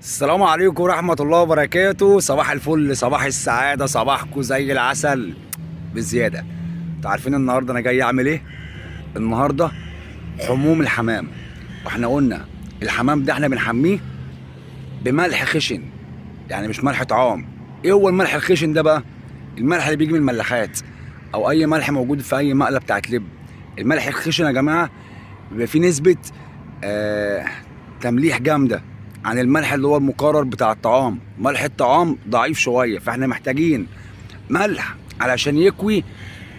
السلام عليكم ورحمة الله وبركاته. صباح الفل، صباح السعادة، صباحكم زي العسل بزيادة. انتوا عارفين النهاردة أنا جاي أعمل إيه؟ النهاردة حموم الحمام. واحنا قلنا الحمام ده احنا بنحميه بملح خشن، يعني مش ملح طعام. إيه هو الملح الخشن ده بقى؟ الملح اللي بيجي من الملاحات أو أي ملح موجود في أي مقلة بتاعت لب. الملح الخشن يا جماعة بيبقى فيه نسبة تمليح جامدة عن الملح اللي هو المقرر بتاع الطعام. ملح الطعام ضعيف شوية، فاحنا محتاجين ملح علشان يكوي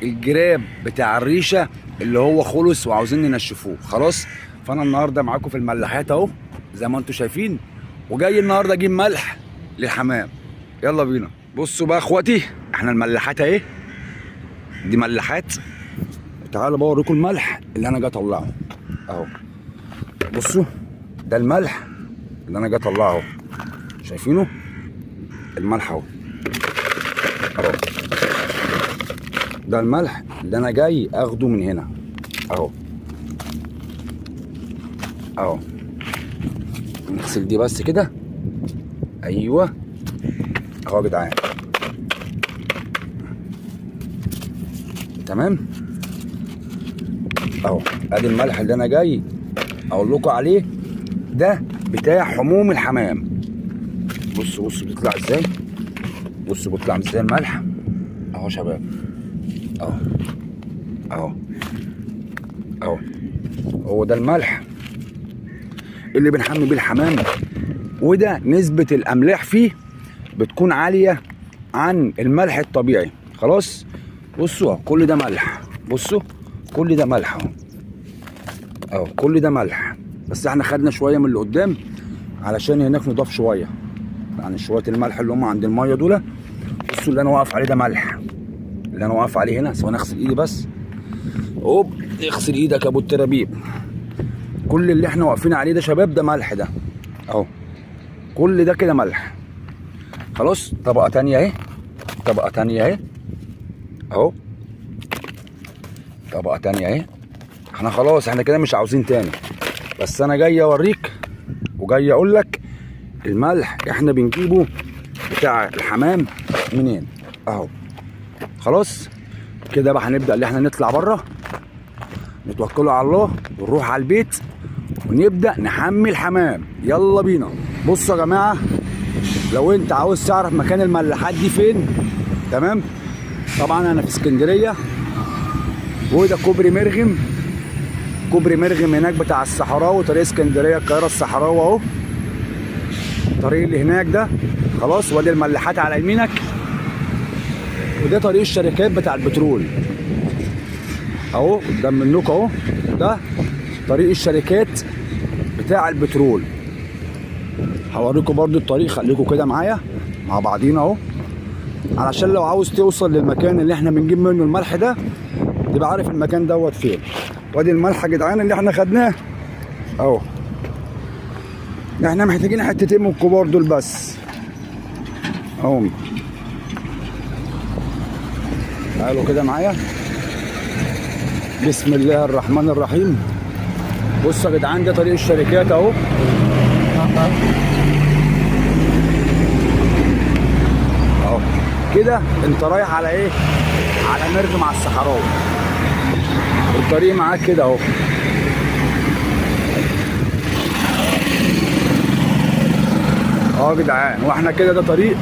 الجراب بتاع الريشة اللي هو خلص وعاوزين ننشفوه خلاص. فانا النهاردة معاكم في الملاحات اهو زي ما انتم شايفين، وجاي النهاردة اجيب ملح للحمام. يلا بينا. بصوا بقى اخواتي، احنا الملاحات اهي، دي ملاحات. تعالوا بقى اوريكم الملح اللي انا جاي اطلعه اهو. بصوا ده الملح اللي انا جاي اطلعه اهو، شايفينه؟ الملح اهو اهو، ده الملح اللي انا جاي اخده من هنا اهو اهو. نغسل دي بس كده، ايوه اهو يا جدعان، تمام اهو. ادي الملح اللي انا جاي اقول لكم عليه، ده بتاع حموم الحمام. بصوا بيطلع ازاي، بصوا بيطلع ازاي الملح اهو يا شباب اهو اهو اهو. هو ده الملح اللي بنحمي بيه الحمام، وده نسبة الاملاح فيه بتكون عالية عن الملح الطبيعي خلاص. بصوا كل ده ملح، بصوا كل ده ملح اهو اهو، كل ده ملح. بس احنا خدنا شوية من اللي قدام علشان هناك نضاف شوية، يعني شوية الملح اللي هم عند المية دول. بصوا اللي انا واقف عليه ده ملح، اللي انا واقف عليه هنا. ثواني اغسل ايدي بس. اوب، اغسل ايدك يا ابو الترابيب. كل اللي احنا واقفين عليه ده شباب ده ملح ده اهو، كل ده كده ملح خلاص. طبقة تانية اهي، طبقة تانية اهي اهو، طبقة تانية اهي. احنا خلاص احنا كده مش عاوزين تاني، بس انا جاي اوريك وجاي اقول لك الملح احنا بنجيبه بتاع الحمام منين اهو. خلاص كده بقى هنبدأ اللي احنا نطلع بره، نتوكلوا على الله ونروح على البيت ونبدأ نحمي الحمام. يلا بينا. بصوا يا جماعة، لو انت عاوز تعرف مكان الملاحات دي فين، تمام؟ طبعا انا في اسكندرية، وده كوبري مرغم، كوبري مرغم هناك بتاع الصحراوي، طريق اسكندرية القاهرة الصحراوي اهو، الطريق اللي هناك ده خلاص. وادي الملاحات على يمينك، وده طريق الشركات بتاع البترول اهو قدام منكم اهو، ده طريق الشركات بتاع البترول. هوريكم برضو الطريق، خليكم كده معايا مع بعضينا اهو، علشان لو عاوز توصل للمكان اللي احنا بنجيب منه الملح ده تبقى عارف المكان دوت فين. وادي الملح يا جدعان اللي احنا خدناه اهو. احنا محتاجين حتتين من الكبار دول بس اهو. تعالوا كده معايا، بسم الله الرحمن الرحيم. بصوا يا جدعان، ده طريق الشركات اهو اهو كده. انت رايح على ايه؟ على مرغم على الصحراوي. الطريق معاك كده اهو اهو يا جدعان. واحنا كده ده طريق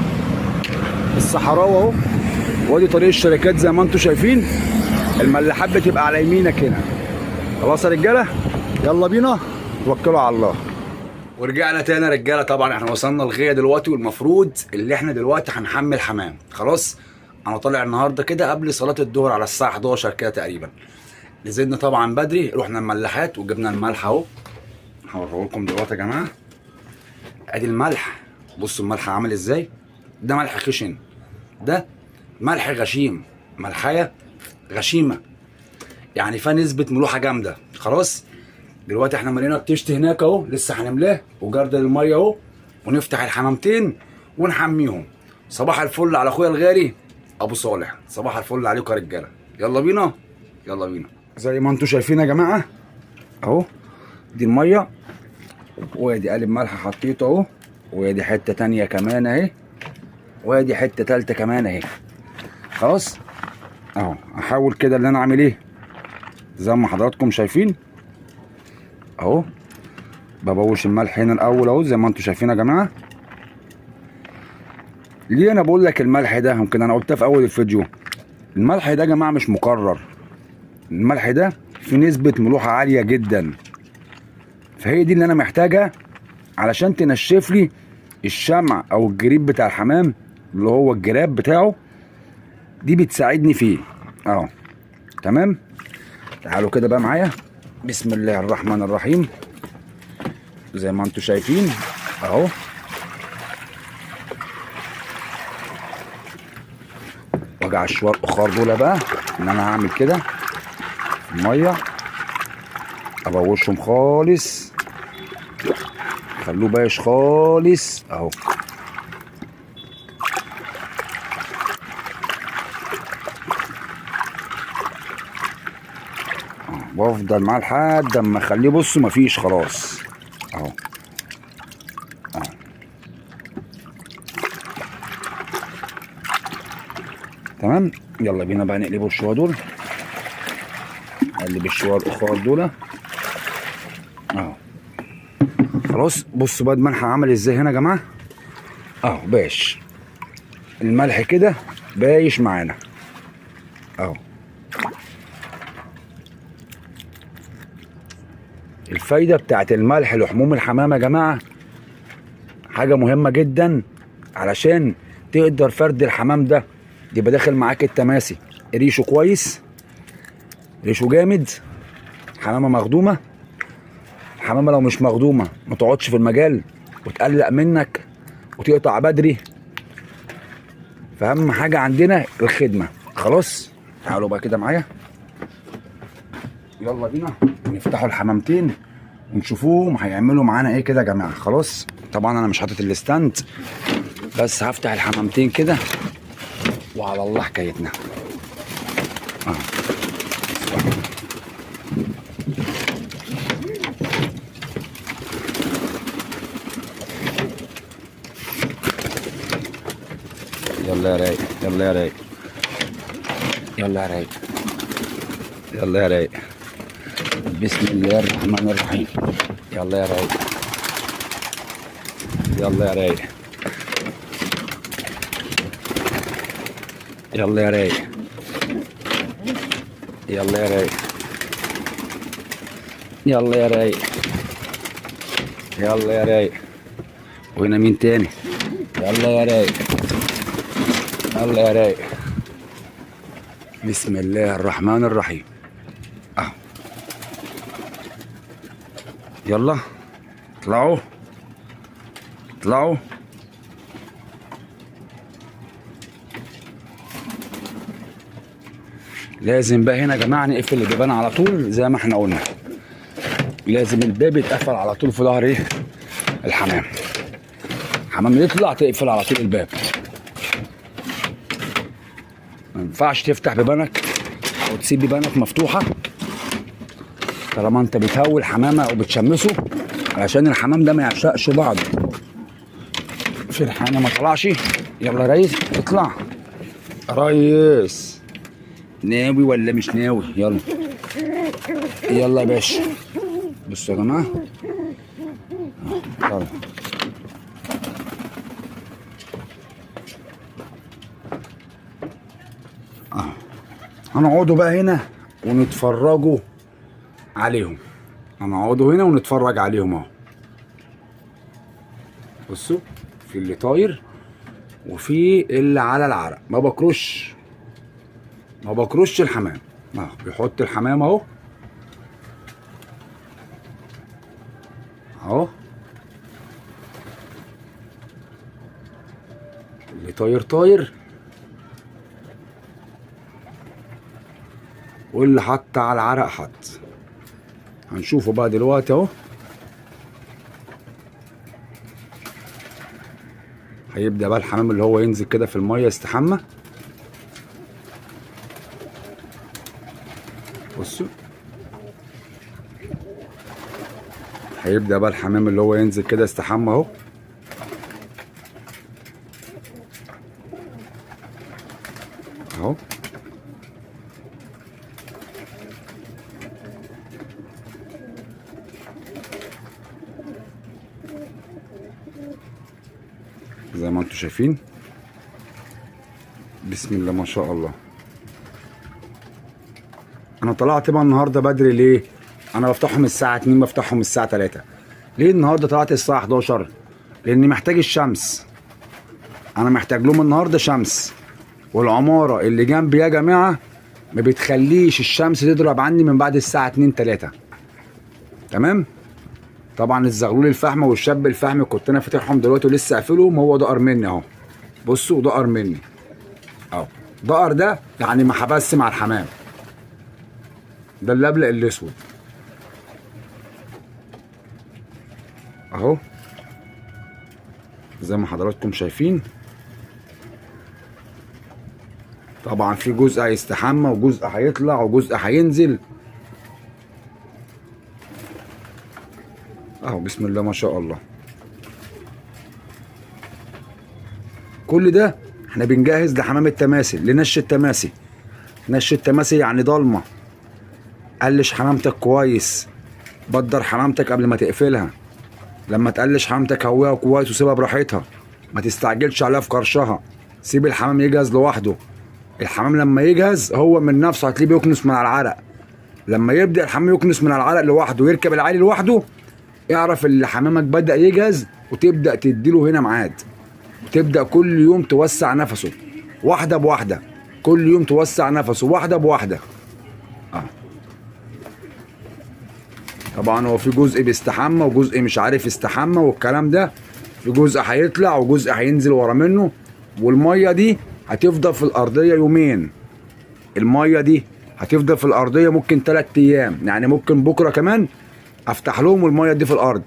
الصحراوي اهو، وادي طريق الشركات زي ما انتم شايفين. الملاحات بتبقى على يمينك هنا. خلاص يا رجاله، يلا بينا توكلوا على الله. ورجعنا تاني يا رجاله. طبعا احنا وصلنا لغايه دلوقتي، والمفروض اللي احنا دلوقتي هنحمي الحمام خلاص. انا طالع النهارده كده قبل صلاه الظهر على الساعه 11 كده تقريبا. نزلنا طبعا بدري، رحنا الملاحات وجبنا الملح اهو. هوريه لكم دلوقتي يا جماعه. ادي الملح، بصوا الملح عامل ازاي. ده ملح خشن، ده ملح غشيم، ملحيه غشيمه يعني فيها نسبه ملوحه جامده خلاص. دلوقتي احنا ملينا الطشت هناك اهو، لسه هنملاه وجرد الميه اهو، ونفتح الحمامتين ونحميهم. صباح الفل على اخويا الغالي ابو صالح، صباح الفل عليكم يا رجاله. يلا بينا يلا بينا. زي ما انتم شايفين يا جماعه اهو، دي الميه وادي قالب ملح حطيته اهو وادي حته تانيه كمان اهي، وادي حته تالته كمان اهي. خلاص اهو. احاول كده اللي انا اعمل ايه زي ما حضراتكم شايفين اهو. ببوش الملح هنا الاول اهو زي ما انتم شايفين يا جماعه. ليه انا بقول لك الملح ده؟ يمكن انا قلتها في اول الفيديو، الملح ده يا جماعه مش مكرر، الملح ده في نسبه ملوحه عاليه جدا، فهي دي اللي انا محتاجها علشان تنشف لي الشمع او الجريب بتاع الحمام اللي هو الجراب بتاعه، دي بتساعدني فيه اهو. تمام. تعالوا كده بقى معايا. بسم الله الرحمن الرحيم. زي ما انتم شايفين اهو. واجي على الشوار الاخر دول بقى ان انا هعمل كده في الميه، ابوشهم خالص، خلوه بايش خالص اهو. وافضل معاه لحد اما اخليه، بصوا مفيش خلاص اهو اهو. تمام. يلا بينا بقى نقلبوا الشويه دول، نقلب الشويه الاخر دول اهو. خلاص بصوا بقى الملح عمل ازاي هنا يا جماعه اهو. بايش الملح كده بايش معانا اهو. الفايده بتاعت الملح لحموم الحمام يا جماعه حاجه مهمه جدا، علشان تقدر فرد الحمام ده يبقى داخل معاك التماسي ريشه كويس، ريشه جامد، حمامه مخدومه. الحمامه لو مش مخدومه ما تقعدش في المجال وتقلق منك وتقطع بدري، فاهم حاجه عندنا الخدمه. خلاص تعالوا بقى كده معايا، يلا بينا نفتحوا الحمامتين ونشوفوهم هيعملوا معانا ايه كده يا جماعه. خلاص طبعا انا مش حاطط الاستاند، بس هفتح الحمامتين كده وعلى الله حكايتنا يلا يا رايق، يلا يا رايق، يلا يا رايق، يلا يا رايق. بسم الله الرحمن الرحيم. يلا يا رايق، يلا يا رايق، يلا يا رايق، يلا يا رايق، يلا يا رايق، يلا يا رايق. وهنا مين تاني؟ يلا يا رايق، يلا يا رايق. بسم الله الرحمن الرحيم اهو. يلا اطلعوا اطلعوا. لازم بقى هنا يا جماعه نقفل البيبان على طول زي ما احنا قلنا، لازم الباب يتقفل على طول في ظهر ايه الحمام. الحمام يطلع تقفل على طول الباب، ما ينفعش تفتح بيبانك او تسيب بيبانك مفتوحه طالما انت بتهوي الحمامه او بتشمسه، علشان الحمام ده ما يعشقش بعضه. في الحانه ما طلعش. يلا يا ريس اطلع يا ريس. ناوي ولا مش ناوي؟ يلا يلا يا باشا. بصوا يا جماعه يلا هنقعدوا بقى هنا ونتفرجوا عليهم، هنقعدوا هنا ونتفرج عليهم اهو. بصوا في اللي طاير وفي اللي على العرق. ما بكرش الحمام اهو. بيحط الحمام اهو اهو. اللي طاير طاير، واللي حط على العرق حط. هنشوفه بقى دلوقتي اهو. هيبدأ بقى الحمام اللي هو ينزل كده في المية يستحمى. بصوا هيبدأ بقى الحمام اللي هو ينزل كده يستحمى اهو. اهو. زي ما انتم شايفين، بسم الله ما شاء الله. انا طلعت بقى النهارده بدري ليه؟ انا بفتحهم الساعه 2، بفتحهم الساعه 3. ليه النهارده طلعت الساعه 11؟ لاني محتاج الشمس. انا محتاج لهم النهارده شمس، والعماره اللي جنبي يا جماعه ما بتخليش الشمس تضرب عني من بعد الساعه 2 3. تمام. طبعا الزغلول الفحم والشاب الفحم كنت انا فاتحهم دلوقتي ولسه قافلهم، هو دقر مني اهو. بصوا دقر مني اهو. دقر ده يعني ما حبس مع الحمام. ده اللبلق الاسود اهو، زي ما حضراتكم شايفين. طبعا في جزء هيستحمى وجزء هيطلع وجزء هينزل اهو. بسم الله ما شاء الله. كل ده احنا بنجهز لحمام التماسي، لنش التماسي. نش التماسي يعني ضلمه. قلش حمامتك كويس، بدر حمامتك قبل ما تقفلها. لما تقلش حمامتك هويها كويس وسيبها براحتها، ما تستعجلش عليها في قرشها. سيب الحمام يجهز لوحده. الحمام لما يجهز هو من نفسه هتلاقيه بيكنس من على العرق. لما يبدا الحمام يكنس من على العرق لوحده ويركب العالي لوحده، اعرف ان حمامك بدا يجهز، وتبدا تديله هنا ميعاد. وتبدا كل يوم توسع نفسه واحده بواحده. كل يوم توسع نفسه واحده بواحده. طبعا هو في جزء بيستحمى وجزء مش عارف يستحمى والكلام ده. في جزء هيطلع وجزء هينزل ورا منه. والميه دي هتفضل في الارضيه يومين. الميه دي هتفضل في الارضيه ممكن 3 ايام، يعني ممكن بكره كمان افتح لهم الميه دي في الارض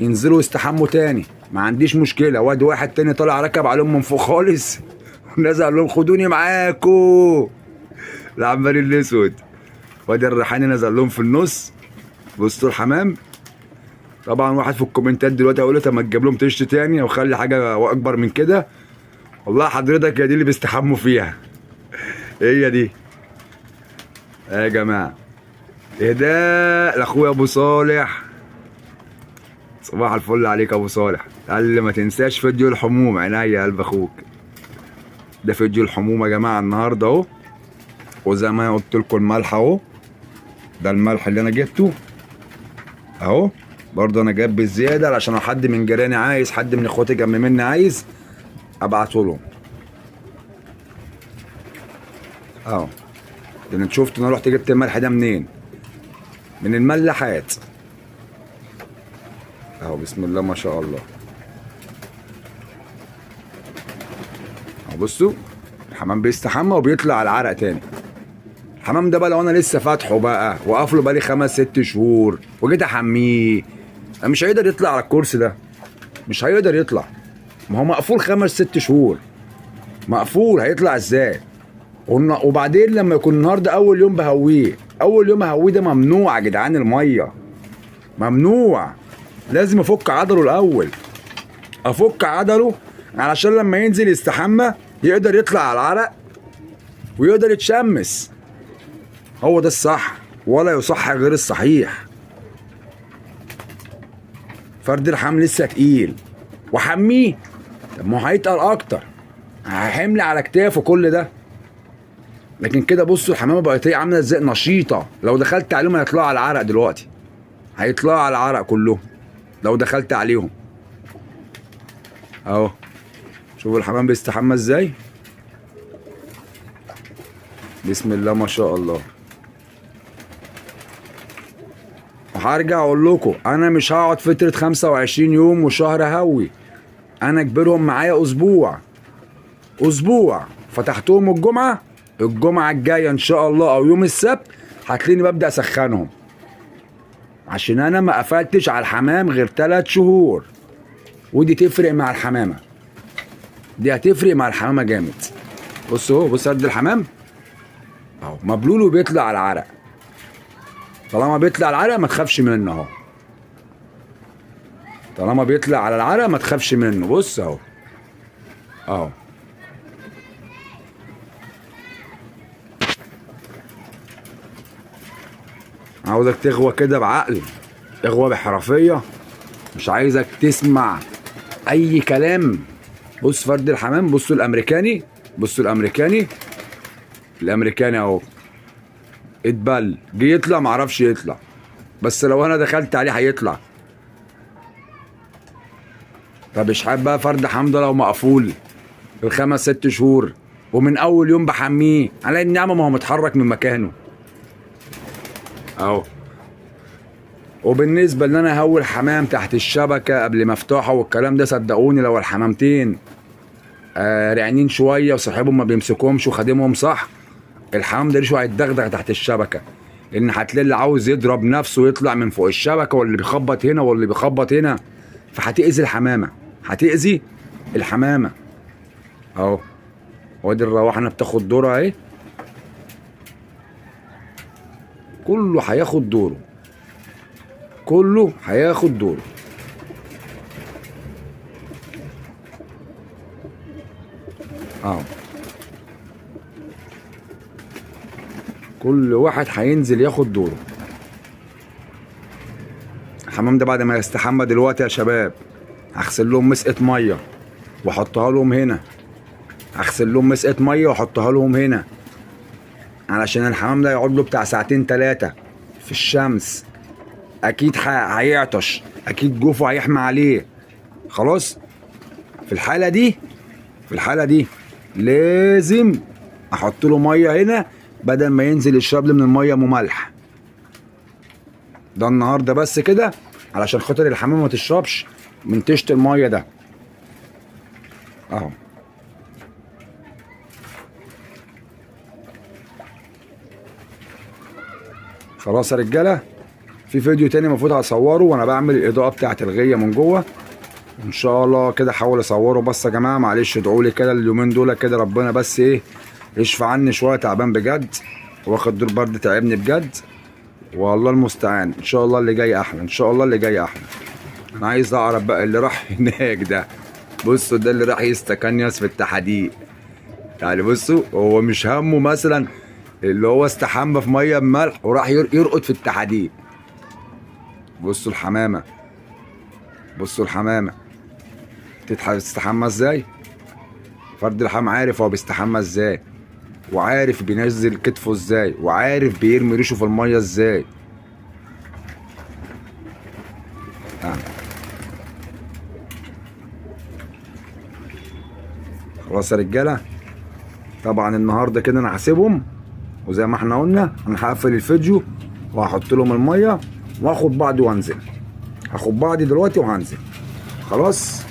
ينزلوا يستحموا تاني، ما عنديش مشكله. وادي واحد تاني طلع ركب عليهم من فوق خالص ونزل قال لهم خدوني معاكو. العمال الاسود. وادي الريحاني نزل لهم في النص. بصوا الحمام. طبعا واحد في الكومنتات دلوقتي هيقول لي طب ما تجيب لهم طشت تاني او خلي حاجه اكبر من كده. والله حضرتك هي دي اللي بيستحموا فيها. هي دي يا جماعه. اهداء لاخويا ابو صالح. صباح الفل عليك يا ابو صالح. قال لي ما تنساش فيديو الحموم. عينيا يا قلب اخوك. ده فيديو الحموم يا جماعه النهارده اهو. وزي ما قلت لكم الملح اهو. ده الملح اللي انا جبته اهو. برضه انا جايب بالزياده عشان لو حد من جيراني عايز، حد من اخواتي جنب مني عايز، ابعته لهم اهو. لان انت شفت انا رحت جبت الملح ده منين؟ من الملاحات اهو. بسم الله ما شاء الله اهو. بصوا الحمام بيستحمى وبيطلع على العرق تاني. الحمام ده بقى لو انا لسه فاتحه بقى وقافله بقالي 5 6 شهور وجيت احميه، مش هيقدر يطلع على الكرسي ده. مش هيقدر يطلع. ما هو مقفول 5 6 شهور. مقفول هيطلع ازاي؟ وبعدين لما يكون النهارده اول يوم بهويه، اول يوم هويه ده ممنوع يا جدعان. الميه ممنوع. لازم افك عضله الاول. افك عضله علشان لما ينزل يستحمى يقدر يطلع على العرق ويقدر يتشمس. هو ده الصح، ولا يصح غير الصحيح. فرد الحمل لسه تقيل وحميه. طب ما هو هيتقل اكتر، هحمل على كتافه كل ده. لكن كده بصوا الحمامه بقت ايه عامله ازاي، نشيطه. لو دخلت عليهم هيطلعوا على العرق دلوقتي. هيطلعوا على العرق كلهم لو دخلت عليهم اهو. شوفوا الحمام بيستحمى ازاي. بسم الله ما شاء الله. وهرجع اقول لكم انا مش هقعد فتره 25 يوم وشهر هوي. انا اجبرهم معايا اسبوع. اسبوع فتحتهم الجمعه الجايه ان شاء الله او يوم السبت هتلاقيني ببدا اسخنهم. عشان انا ما قفلتش على الحمام غير 3 شهور. ودي تفرق مع الحمامه. دي هتفرق مع الحمامه جامد. بصوا اهو. بص قد الحمام اهو مبلول وبيطلع على العرق. طالما بيطلع على العرق ما تخافش منه اهو. طالما بيطلع على العرق ما تخافش منه. بص اهو اهو. عاوزك تغوى كده بعقل، اغوى بحرفيه، مش عايزك تسمع اي كلام. بص فرد الحمام، بصوا الامريكاني، بصوا الامريكاني، الامريكاني اهو اتبل، جه يطلع معرفش يطلع، بس لو انا دخلت عليه هيطلع. طب اشحات بقى فرد حمضه لو مقفول ال5 6 شهور، ومن اول يوم بحميه على النعمه، ما هو متحرك من مكانه اهو. وبالنسبه ان انا اهول حمام تحت الشبكه قبل مفتوحه والكلام ده، صدقوني لو الحمامتين رعنين شويه وصاحبهم ما بيمسكهمش وخادمهم صح، الحمام ده ريشه هيتدغدغ تحت الشبكه، لان هتلاقي اللي عاوز يضرب نفسه ويطلع من فوق الشبكه، واللي بيخبط هنا واللي بيخبط هنا، فهتأذي الحمامه، هتأذي الحمامه اهو. وادي الروحانه بتاخد دورها اهي، كله هياخد دوره، كله هياخد دوره اهو. كل واحد هينزل ياخد دوره. الحمام ده بعد ما يستحمى دلوقتي يا شباب، هغسل لهم مسقه ميه واحطها لهم هنا، هغسل لهم مسقه ميه واحطها لهم هنا، علشان الحمام ده يقعد له بتاع ساعتين 3 في الشمس، اكيد هيعطش، اكيد جوفه هيحمى عليه. خلاص في الحاله دي، في الحاله دي لازم احط له ميه هنا، بدل ما ينزل يشرب لي من الميه ام ملح. ده النهارده بس كده علشان خاطر الحمام ما تشربش من طشت الميه ده اهو. خلاص يا رجاله، في فيديو تاني المفروض هصوره وانا بعمل الاضاءه بتاعه الغيه من جوه ان شاء الله كده، احاول اصوره. بس يا جماعه معلش ادعوا لي كده اليومين دول كده، ربنا بس ايه يشفى عني شويه، تعبان بجد، واخد دور برد تعبني بجد، والله المستعان. ان شاء الله اللي جاي احلى، ان شاء الله اللي جاي احلى. انا عايز اعرف بقى اللي راح هناك ده، بصوا ده اللي راح يستكنيس في التحديق يعني، بصوا هو مش همه مثلا اللي هو استحمى في ميه بملح وراح يرقد في التحديق. بصوا الحمامه، بصوا الحمامه تستحمى ازاي. فرد الحمام عارف هو بيستحمى ازاي، وعارف بينزل كتفه ازاي، وعارف بيرمي ريشه في الميه ازاي خلاص يا رجاله. طبعا النهارده كده انا هسيبهم، وزي ما احنا قلنا انا هقفل الفيديو وهحط لهم الميه واخد بعضي وانزل، هاخد بعضي دلوقتي وهنزل خلاص.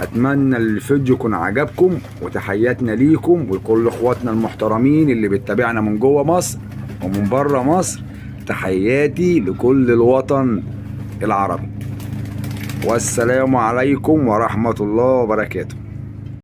اتمنى الفيديو يكون عجبكم، وتحياتنا ليكم ولكل اخواتنا المحترمين اللي بتتابعنا من جوه مصر ومن بره مصر. تحياتي لكل الوطن العربي، والسلام عليكم ورحمه الله وبركاته.